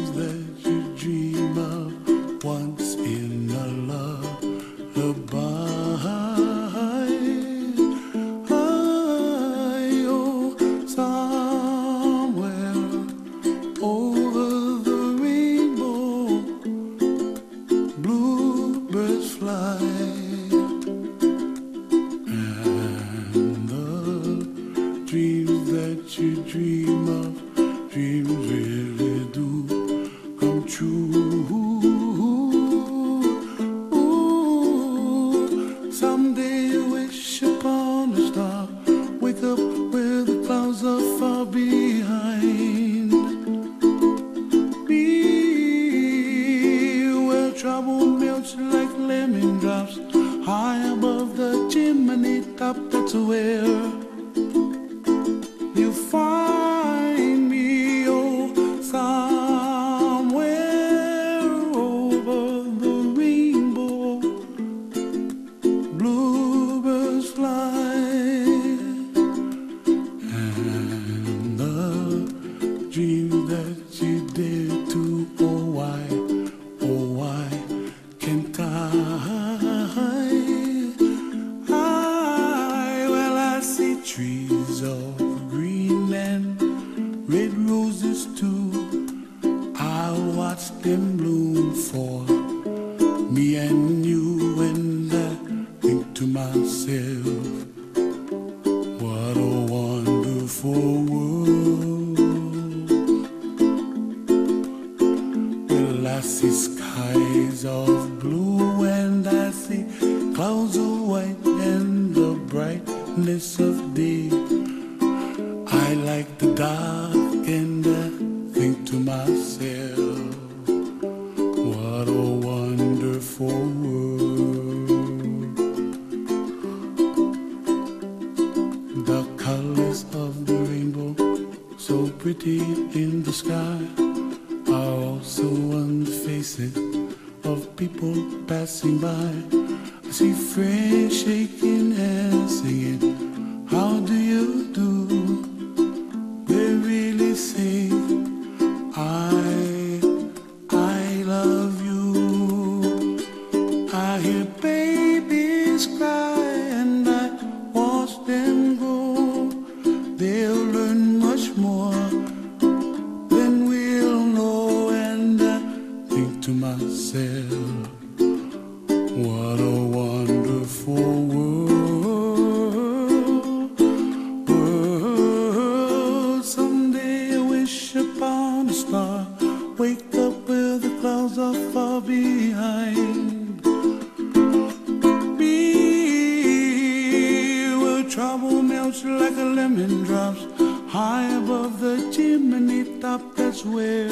dreams that you dream of once in a lullaby. Oh, somewhere over the rainbow, bluebirds fly, and the dreams that you dream of, dreams really do come true. Ooh, someday you wish upon a star, wake up where the clouds are far behind. Be where trouble melts like lemon drops, high above the chimney top. That's where you find me. Oh, somewhere over the rainbow, bluebirds fly, and the dreams that you dare to, oh why can't I? Well, I see trees of green and red roses too. I'll watch them bloom for me and you, and I think to myself, what a wonderful world. Well, I see skies of blue and I see clouds of white and the brightness of day. I like the dark and I think to myself, what a wonderful world. The colors of the rainbow, so pretty in the sky, are also on the faces of people passing by. I see friends shaking hands, singing, how do you do? They really say, I love you. I hear babies cry and I watch them grow. They'll learn much more than we'll know, and I think to myself, what a wonderful world. Someday I wish upon a star, wake up where the clouds are far behind. Be where trouble melts like a lemon drops, high above the chimney top. That's where